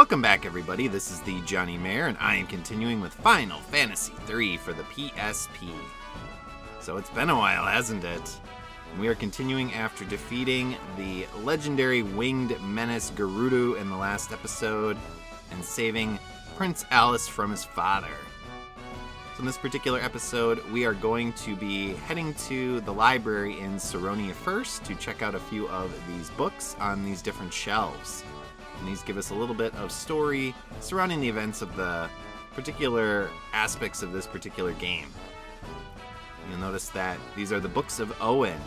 Welcome back, everybody. This is the Johnny-Mare, and I am continuing with Final Fantasy III for the PSP. So it's been a while, hasn't it? We are continuing after defeating the legendary winged menace Gerudo in the last episode and saving Prince Alice from his father. So in this particular episode, we are going to be heading to the library in Saronia first to check out a few of these books on these different shelves. And these give us a little bit of story surrounding the events of the particular aspects of this particular game. You'll notice that these are the Books of Owen.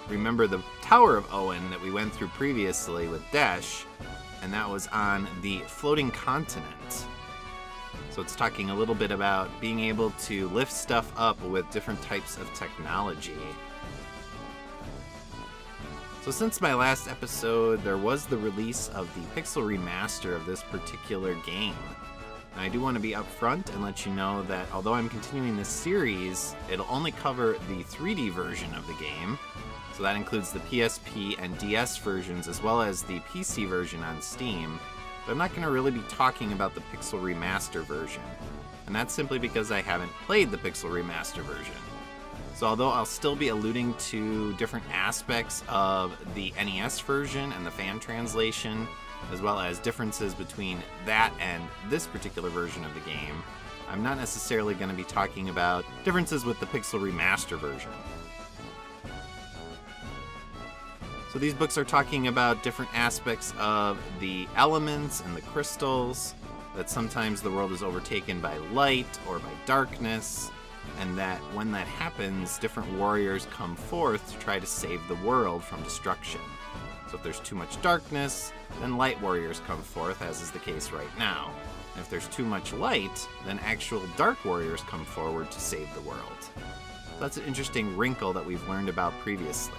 Remember the Tower of Owen that we went through previously with Desh, and that was on the floating continent. So it's talking a little bit about being able to lift stuff up with different types of technology. So since my last episode, there was the release of the Pixel Remaster of this particular game. And I do want to be upfront and let you know that although I'm continuing this series, it'll only cover the 3D version of the game. So that includes the PSP and DS versions as well as the PC version on Steam. But I'm not going to really be talking about the Pixel Remaster version. And that's simply because I haven't played the Pixel Remaster version. So although I'll still be alluding to different aspects of the NES version and the fan translation, as well as differences between that and this particular version of the game, I'm not necessarily going to be talking about differences with the Pixel Remaster version. So these books are talking about different aspects of the elements and the crystals, that sometimes the world is overtaken by light or by darkness, and that when that happens, different warriors come forth to try to save the world from destruction. So if there's too much darkness, then light warriors come forth, as is the case right now. And if there's too much light, then actual dark warriors come forward to save the world. So that's an interesting wrinkle that we've learned about previously.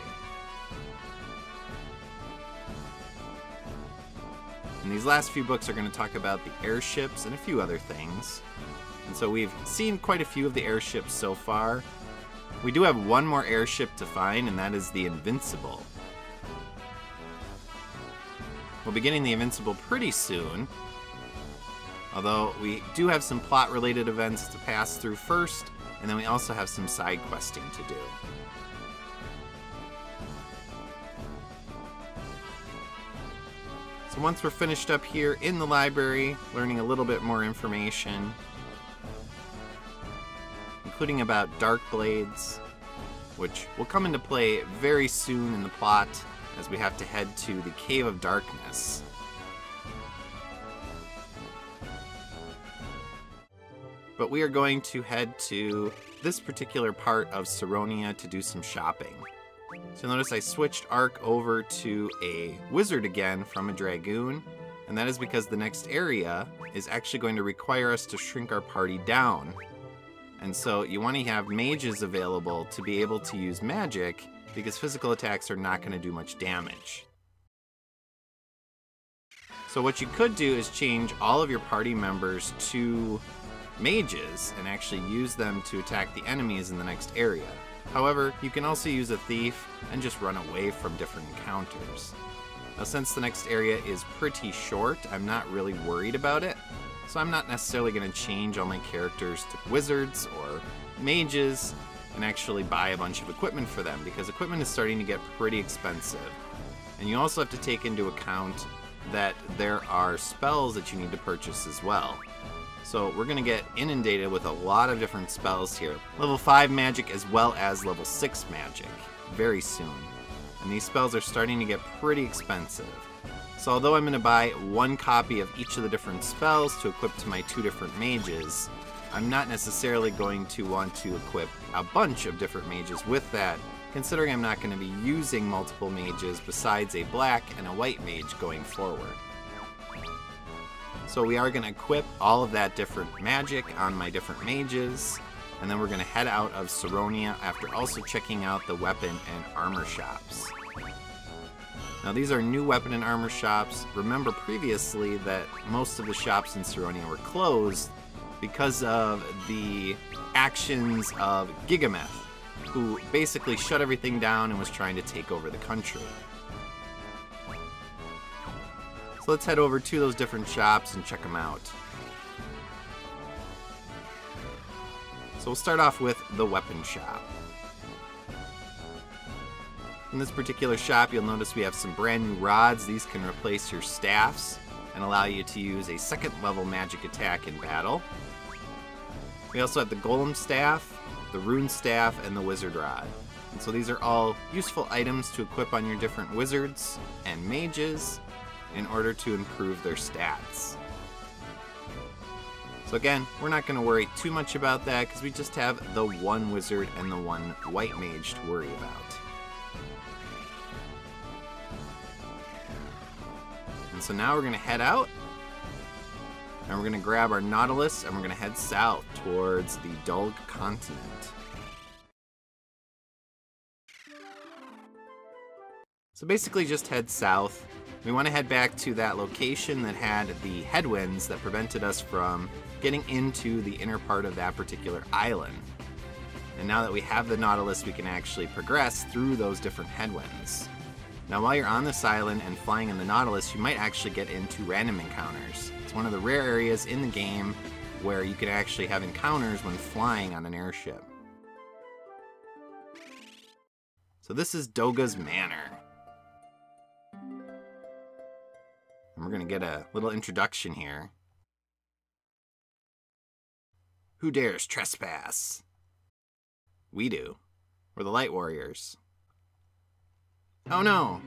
And these last few books are going to talk about the airships and a few other things. And so we've seen quite a few of the airships so far. We do have one more airship to find, and that is the Invincible. We'll be getting the Invincible pretty soon, although we do have some plot-related events to pass through first, and then we also have some side questing to do. So once we're finished up here in the library, learning a little bit more information, including about Dark Blades, which will come into play very soon in the plot as we have to head to the Cave of Darkness. But we are going to head to this particular part of Saronia to do some shopping. So notice I switched Ark over to a wizard again from a dragoon, and that is because the next area is actually going to require us to shrink our party down. And so you want to have mages available to be able to use magic, because physical attacks are not going to do much damage. So what you could do is change all of your party members to mages and actually use them to attack the enemies in the next area. However, you can also use a thief and just run away from different encounters. Now since the next area is pretty short, I'm not really worried about it. So I'm not necessarily going to change all my characters to wizards or mages and actually buy a bunch of equipment for them, because equipment is starting to get pretty expensive. And you also have to take into account that there are spells that you need to purchase as well. So we're going to get inundated with a lot of different spells here. Level 5 magic as well as level 6 magic very soon. And these spells are starting to get pretty expensive. So although I'm going to buy one copy of each of the different spells to equip to my two different mages, I'm not necessarily going to want to equip a bunch of different mages with that, considering I'm not going to be using multiple mages besides a black and a white mage going forward. So we are going to equip all of that different magic on my different mages, and then we're going to head out of Saronia after also checking out the weapon and armor shops. Now these are new weapon and armor shops. Remember previously that most of the shops in Saronia were closed because of the actions of Gigameth, who basically shut everything down and was trying to take over the country. So So let's head over to those different shops and check them out. So we'll start off with the weapon shop. In this particular shop, you'll notice we have some brand new rods. These can replace your staffs and allow you to use a second level magic attack in battle. We also have the golem staff, the rune staff, and the wizard rod. And so these are all useful items to equip on your different wizards and mages in order to improve their stats. So again, we're not going to worry too much about that because we just have the one wizard and the one white mage to worry about. And so now we're going to head out, and we're going to grab our Nautilus, and we're going to head south towards the Dalg continent. So basically just head south. We want to head back to that location that had the headwinds that prevented us from getting into the inner part of that particular island. And now that we have the Nautilus, we can actually progress through those different headwinds. Now while you're on this island and flying in the Nautilus, you might actually get into random encounters. It's one of the rare areas in the game where you can actually have encounters when flying on an airship. So this is Doga's Manor. And we're going to get a little introduction here. Who dares trespass? We do. We're the Light Warriors. Oh no!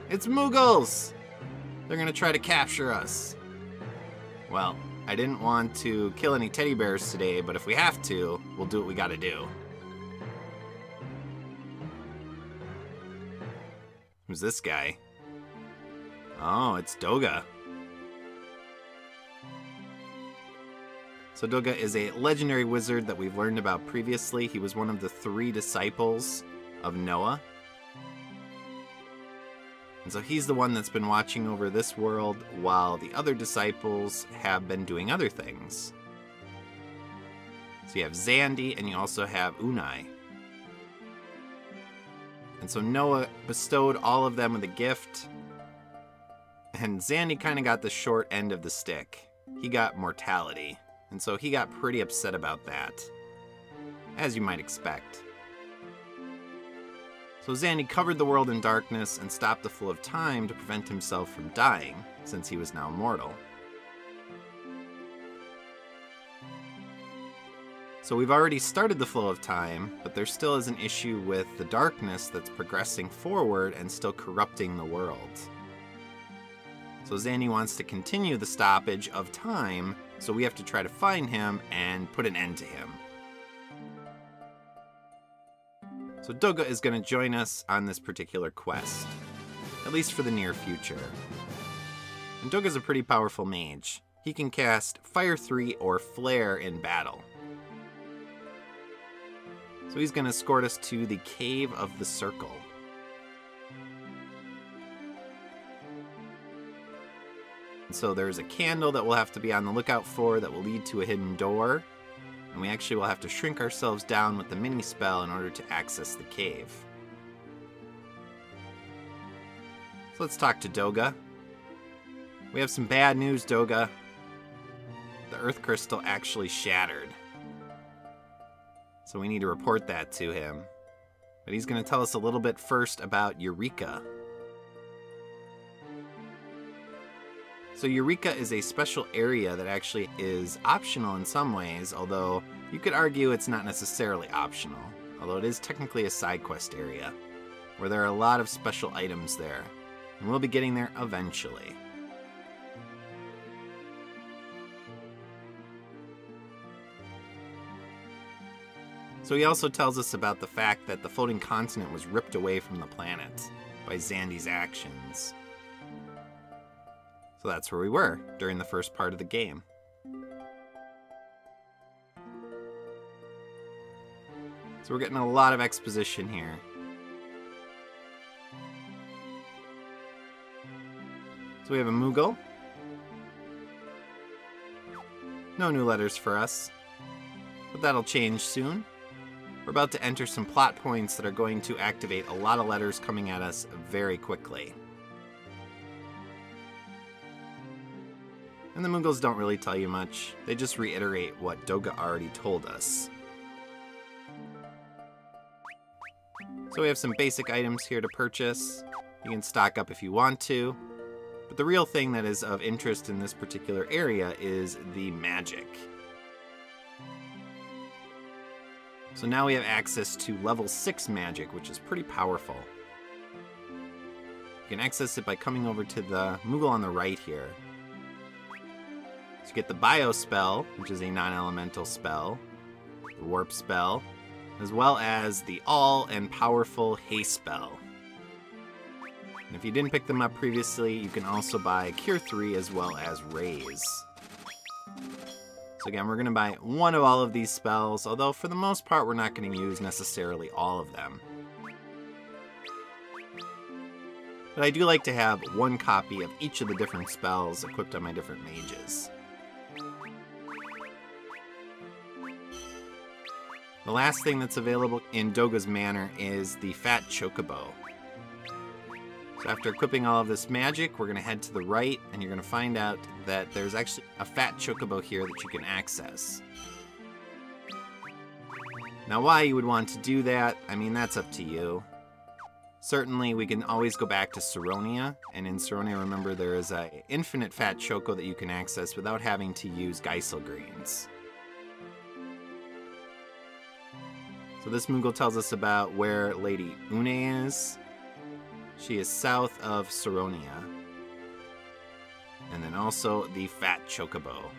It's Mughals! They're gonna try to capture us. Well, I didn't want to kill any teddy bears today, but if we have to, we'll do what we gotta do. Who's this guy? Oh, it's Doga. So Doga is a legendary wizard that we've learned about previously. He was one of the 3 disciples of Noah. And so he's the one that's been watching over this world while the other disciples have been doing other things. So you have Xandi and you also have Unai. And so Noah bestowed all of them with a gift. And Xandi kind of got the short end of the stick. He got mortality. And so he got pretty upset about that, as you might expect. So Xandi covered the world in darkness and stopped the flow of time to prevent himself from dying, since he was now immortal. So we've already started the flow of time, but there still is an issue with the darkness that's progressing forward and still corrupting the world. So Xandi wants to continue the stoppage of time, so we have to try to find him and put an end to him. So Doga is going to join us on this particular quest, at least for the near future. And Doga's a pretty powerful mage. He can cast Fire 3 or Flare in battle. So he's going to escort us to the Cave of the Circle. And so there's a candle that we'll have to be on the lookout for that will lead to a hidden door. And we actually will have to shrink ourselves down with the mini spell in order to access the cave. So let's talk to Doga. We have some bad news, Doga. The Earth Crystal actually shattered. So we need to report that to him. But he's going to tell us a little bit first about Eureka. So Eureka is a special area that actually is optional in some ways, although you could argue it's not necessarily optional, although it is technically a side quest area, where there are a lot of special items there, and we'll be getting there eventually. So he also tells us about the fact that the floating continent was ripped away from the planet by Xandi's actions. So that's where we were during the first part of the game. So we're getting a lot of exposition here. So we have a Moogle. No new letters for us, but that'll change soon. We're about to enter some plot points that are going to activate a lot of letters coming at us very quickly. And the Moogles don't really tell you much. They just reiterate what Doga already told us. So we have some basic items here to purchase. You can stock up if you want to. But the real thing that is of interest in this particular area is the magic. So now we have access to level 6 magic, which is pretty powerful. You can access it by coming over to the Moogle on the right here. So you get the Bio spell, which is a non-elemental spell, the Warp spell, as well as the all and powerful Haste spell. And if you didn't pick them up previously, you can also buy Cure 3 as well as Raise. So again, we're going to buy one of all of these spells, although for the most part we're not going to use necessarily all of them. But I do like to have one copy of each of the different spells equipped on my different mages. The last thing that's available in Doga's Manor is the Fat Chocobo. So after equipping all of this magic, we're going to head to the right, and you're going to find out that there's actually a Fat Chocobo here that you can access. Now why you would want to do that, I mean, that's up to you. Certainly, we can always go back to Saronia, and in Saronia, remember, there is an infinite Fat Choco that you can access without having to use Geisel Greens. So this Moogle tells us about where Lady Une is. She is south of Saronia. And then also the Fat Chocobo.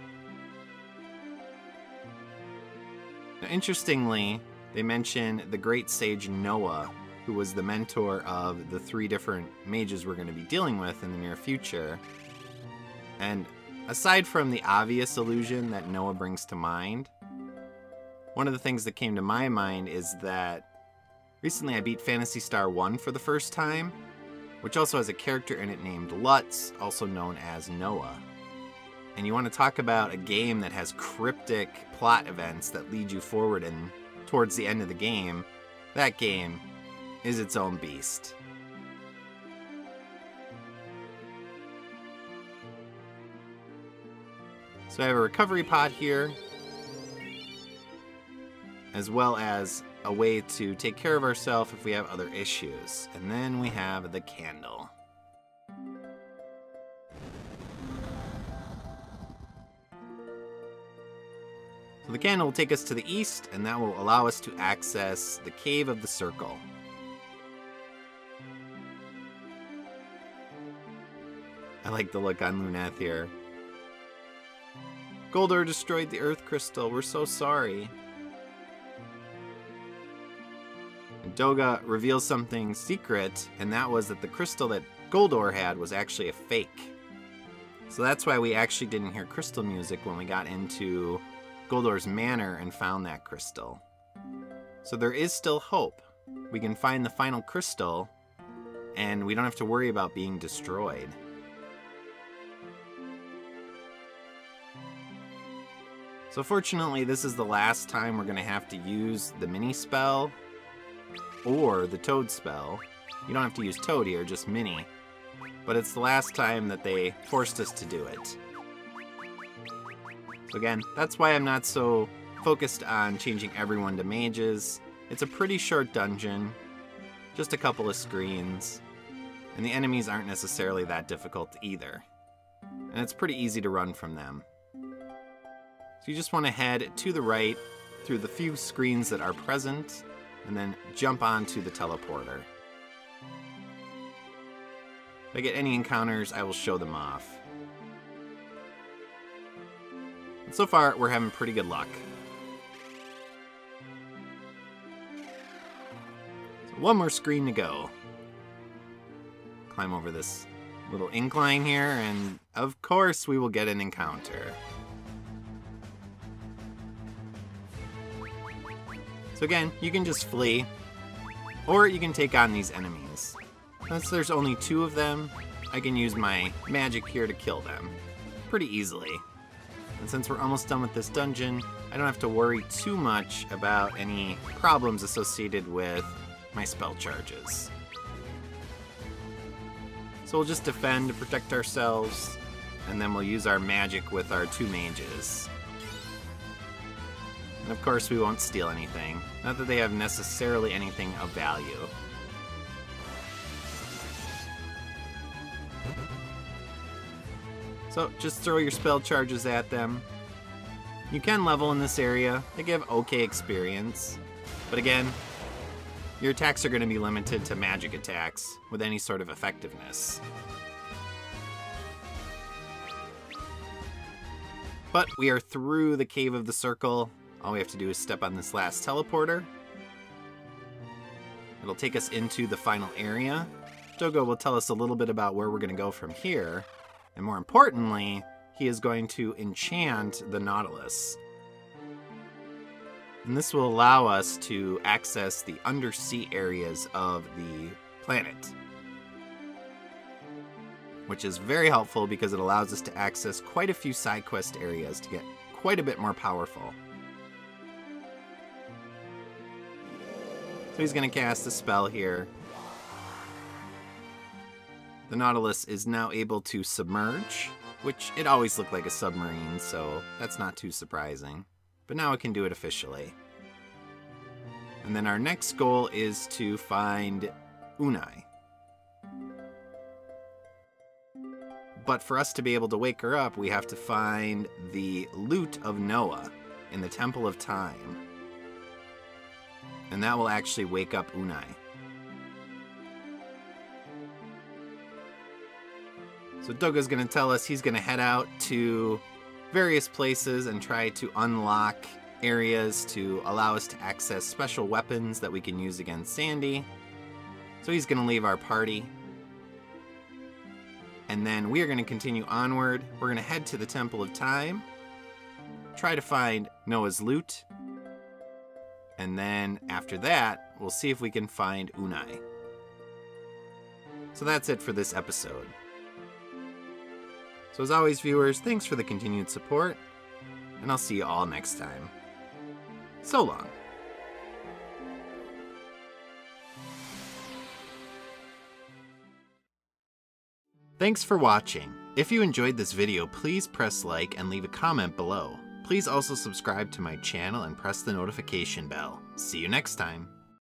Now, interestingly, they mention the great sage Noah, who was the mentor of the 3 different mages we're going to be dealing with in the near future. And aside from the obvious illusion that Noah brings to mind, one of the things that came to my mind is that recently I beat Phantasy Star 1 for the first time, which also has a character in it named Lutz, also known as Noah. And you want to talk about a game that has cryptic plot events that lead you forward and towards the end of the game, that game is its own beast. So I have a recovery pod here, as well as a way to take care of ourselves if we have other issues. And then we have the candle. So the candle will take us to the east, and that will allow us to access the Cave of the Circle. I like the look on Luneth here. Goldor destroyed the Earth Crystal. We're so sorry. And Doga reveals something secret, and that was that the crystal that Goldor had was actually a fake. So that's why we actually didn't hear crystal music when we got into Goldor's manor and found that crystal. So there is still hope. We can find the final crystal, and we don't have to worry about being destroyed. So fortunately, this is the last time we're going to have to use the mini spell or the toad spell. You don't have to use toad here, just mini. But it's the last time that they forced us to do it. So again, that's why I'm not so focused on changing everyone to mages. It's a pretty short dungeon, just a couple of screens, and the enemies aren't necessarily that difficult either. And it's pretty easy to run from them. So you just want to head to the right through the few screens that are present, and then jump onto the teleporter. If I get any encounters, I will show them off. And so far, we're having pretty good luck. So one more screen to go. Climb over this little incline here, and of course we will get an encounter. So again, you can just flee, or you can take on these enemies. Since there's only 2 of them, I can use my magic here to kill them pretty easily. And since we're almost done with this dungeon, I don't have to worry too much about any problems associated with my spell charges. So we'll just defend to protect ourselves, and then we'll use our magic with our 2 mages. And of course we won't steal anything. Not that they have necessarily anything of value. So just throw your spell charges at them. You can level in this area. They give okay experience. But again, your attacks are going to be limited to magic attacks with any sort of effectiveness. But we are through the Cave of the Circle. All we have to do is step on this last teleporter. It'll take us into the final area. Doga will tell us a little bit about where we're going to go from here. And more importantly, he is going to enchant the Nautilus. And this will allow us to access the undersea areas of the planet, which is very helpful because it allows us to access quite a few side quest areas to get quite a bit more powerful. So he's going to cast a spell here. The Nautilus is now able to submerge, which it always looked like a submarine, so that's not too surprising. But now it can do it officially. And then our next goal is to find Unai. But for us to be able to wake her up, we have to find the Lute of Noah in the Temple of Time. And that will actually wake up Unai. So Doga's going to tell us he's going to head out to various places and try to unlock areas to allow us to access special weapons that we can use against Sandy. So he's going to leave our party. And then we are going to continue onward. We're going to head to the Temple of Time, try to find Noah's Lute, and then after that, we'll see if we can find Unai. So that's it for this episode. So as always, viewers, thanks for the continued support, and I'll see you all next time. So long. Thanks for watching. If you enjoyed this video, please press like and leave a comment below. Please also subscribe to my channel and press the notification bell. See you next time.